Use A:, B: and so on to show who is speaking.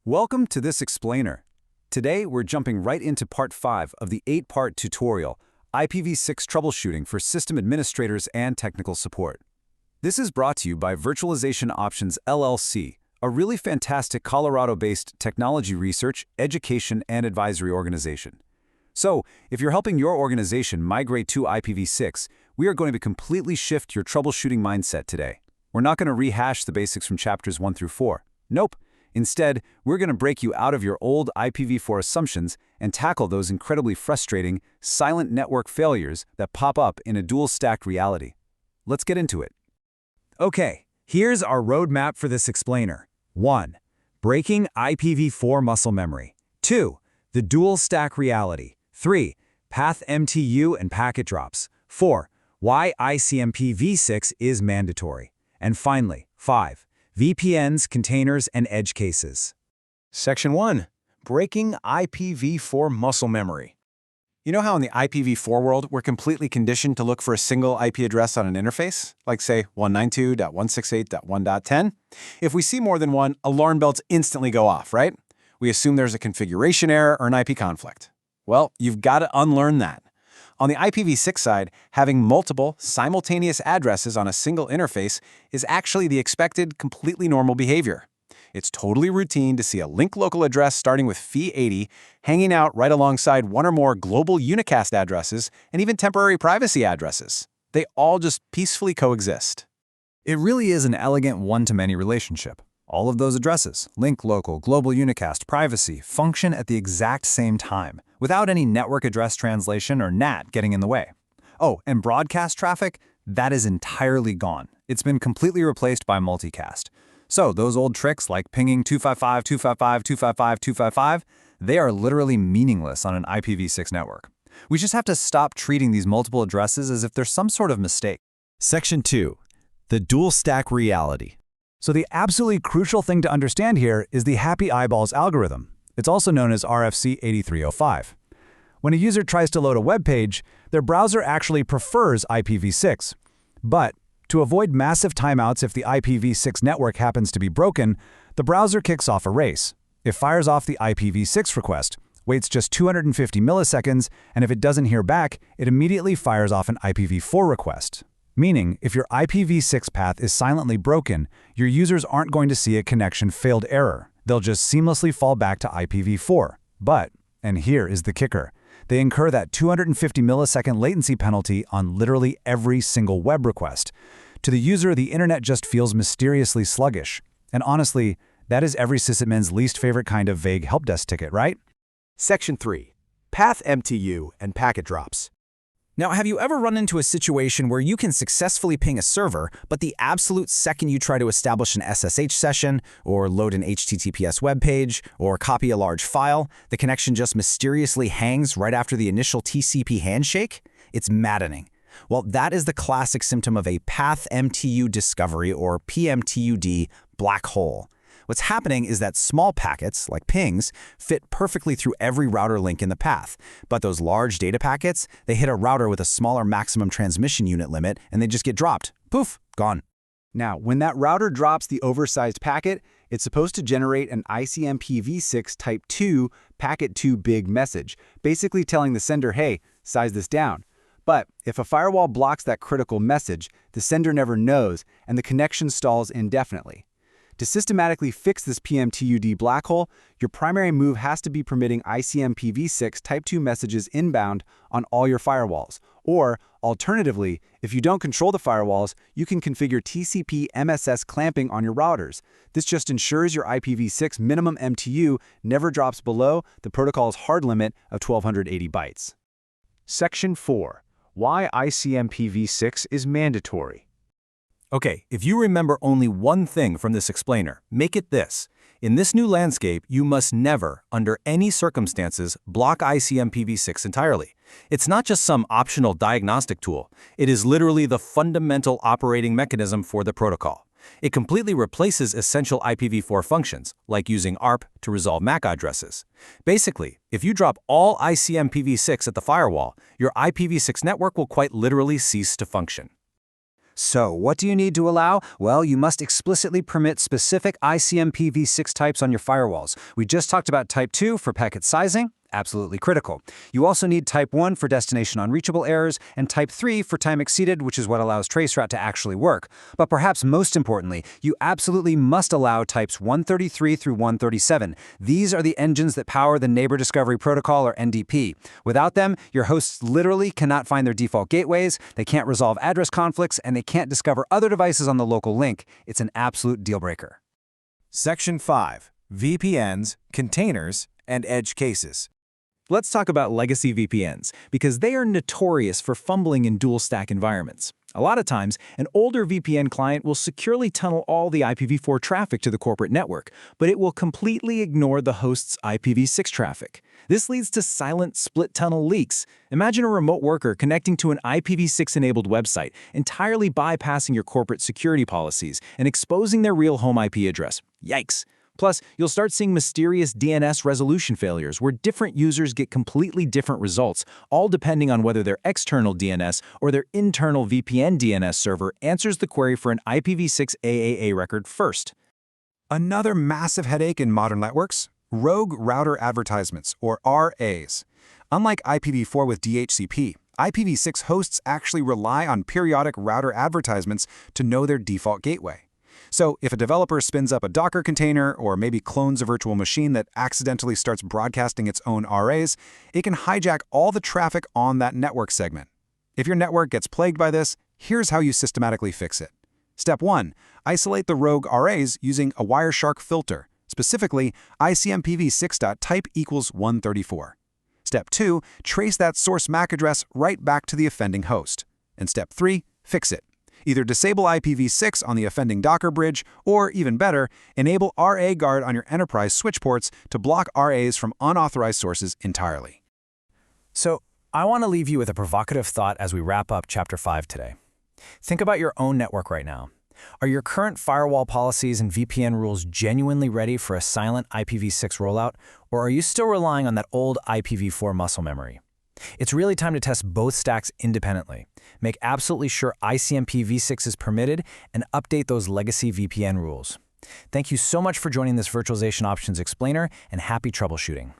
A: Welcome to this explainer. Today, we're jumping right into part 5 of the 8-part tutorial, IPv6 Troubleshooting for System Administrators and Technical Support. This is brought to you by Virtualization Options LLC, a really fantastic Colorado-based technology research, education, and advisory organization. So, if you're helping your organization migrate to IPv6, we are going to completely shift your troubleshooting mindset today. We're not going to rehash the basics from chapters 1 through 4. Nope. Instead, we're going to break you out of your old IPv4 assumptions and tackle those incredibly frustrating, silent network failures that pop up in a dual-stacked reality. Let's get into it.
B: Okay, here's our roadmap for this explainer. 1. Breaking IPv4 muscle memory. 2. The dual-stack reality. 3. Path MTU and packet drops. 4. Why ICMP v6 is mandatory. And finally, 5. VPNs, containers, and edge cases.
C: Section 1. Breaking IPv4 muscle memory. You know how in the IPv4 world, we're completely conditioned to look for a single IP address on an interface? Like, say, 192.168.1.10? If we see more than one, alarm bells instantly go off, right? We assume there's a configuration error or an IP conflict. Well, you've got to unlearn that. On the IPv6 side, having multiple, simultaneous addresses on a single interface is actually the expected, completely normal behavior. It's totally routine to see a link local address starting with fee80 hanging out right alongside one or more global unicast addresses and even temporary privacy addresses. They all just peacefully coexist.
A: It really is an elegant one-to-many relationship. All of those addresses, link local, global unicast, privacy, function at the exact same time, without any network address translation or NAT getting in the way. Oh, and broadcast traffic? That is entirely gone. It's been completely replaced by multicast. So those old tricks like pinging 255, 255, 255, 255, they are literally meaningless on an IPv6 network. We just have to stop treating these multiple addresses as if there's some sort of mistake.
B: Section 2. The dual-stack reality.
A: So the absolutely crucial thing to understand here is the happy eyeballs algorithm. It's also known as RFC 8305. When a user tries to load a web page, their browser actually prefers IPv6. But to avoid massive timeouts if the IPv6 network happens to be broken, the browser kicks off a race. It fires off the IPv6 request, waits just 250 milliseconds, and if it doesn't hear back, it immediately fires off an IPv4 request. Meaning, if your IPv6 path is silently broken, your users aren't going to see a connection failed error. They'll just seamlessly fall back to IPv4. But, and here is the kicker, they incur that 250 millisecond latency penalty on literally every single web request. To the user, the internet just feels mysteriously sluggish. And honestly, that is every sysadmin's least favorite kind of vague help desk ticket, right?
D: Section 3. Path MTU and packet drops.
B: Now, have you ever run into a situation where you can successfully ping a server, but the absolute second you try to establish an SSH session, or load an HTTPS web page, or copy a large file, the connection just mysteriously hangs right after the initial TCP handshake? It's maddening. Well, that is the classic symptom of a Path MTU discovery, or PMTUD, black hole. What's happening is that small packets, like pings, fit perfectly through every router link in the path. But those large data packets, they hit a router with a smaller maximum transmission unit limit, and they just get dropped. Poof, gone.
D: Now, when that router drops the oversized packet, it's supposed to generate an ICMP v6 type 2 packet too big message, basically telling the sender, hey, size this down. But if a firewall blocks that critical message, the sender never knows, and the connection stalls indefinitely. To systematically fix this PMTUD black hole, your primary move has to be permitting ICMP v6 Type 2 messages inbound on all your firewalls. Or, alternatively, if you don't control the firewalls, you can configure TCP MSS clamping on your routers. This just ensures your IPv6 minimum MTU never drops below the protocol's hard limit of 1280 bytes.
E: Section 4. Why ICMP v6 is mandatory.
B: Okay, if you remember only one thing from this explainer, make it this. In this new landscape, you must never, under any circumstances, block ICMP v6 entirely. It's not just some optional diagnostic tool. It is literally the fundamental operating mechanism for the protocol. It completely replaces essential IPv4 functions, like using ARP to resolve MAC addresses. Basically, if you drop all ICMP v6 at the firewall, your IPv6 network will quite literally cease to function.
C: So, what do you need to allow? Well, you must explicitly permit specific ICMPv6 types on your firewalls. We just talked about Type 2 for packet sizing. Absolutely critical. You also need Type 1 for destination unreachable errors, and Type 3 for time exceeded, which is what allows traceroute to actually work. But perhaps most importantly, you absolutely must allow Types 133 through 137. These are the engines that power the Neighbor Discovery Protocol, or NDP. Without them, your hosts literally cannot find their default gateways, they can't resolve address conflicts, and they can't discover other devices on the local link. It's an absolute deal breaker.
E: Section 5. VPNs, containers, and edge cases.
B: Let's talk about legacy VPNs, because they are notorious for fumbling in dual-stack environments. A lot of times, an older VPN client will securely tunnel all the IPv4 traffic to the corporate network, but it will completely ignore the host's IPv6 traffic. This leads to silent split-tunnel leaks. Imagine a remote worker connecting to an IPv6-enabled website, entirely bypassing your corporate security policies and exposing their real home IP address. Yikes! Plus, you'll start seeing mysterious DNS resolution failures where different users get completely different results, all depending on whether their external DNS or their internal VPN DNS server answers the query for an IPv6 AAA record first.
A: Another massive headache in modern networks? Rogue router advertisements, or RAs. Unlike IPv4 with DHCP, IPv6 hosts actually rely on periodic router advertisements to know their default gateway. So if a developer spins up a Docker container or maybe clones a virtual machine that accidentally starts broadcasting its own RAs, it can hijack all the traffic on that network segment. If your network gets plagued by this, here's how you systematically fix it. Step 1. Isolate the rogue RAs using a Wireshark filter, specifically ICMPv6.type equals 134. Step 2. Trace that source MAC address right back to the offending host. And Step 3. Fix it. Either disable IPv6 on the offending Docker bridge, or even better, enable RA Guard on your enterprise switch ports to block RAs from unauthorized sources entirely.
B: So, I want to leave you with a provocative thought as we wrap up Chapter 5 today. Think about your own network right now. Are your current firewall policies and VPN rules genuinely ready for a silent IPv6 rollout, or are you still relying on that old IPv4 muscle memory? It's really time to test both stacks independently. Make absolutely sure ICMPv6 is permitted and update those legacy VPN rules. Thank you so much for joining this Virtualization Options Explainer, and happy troubleshooting.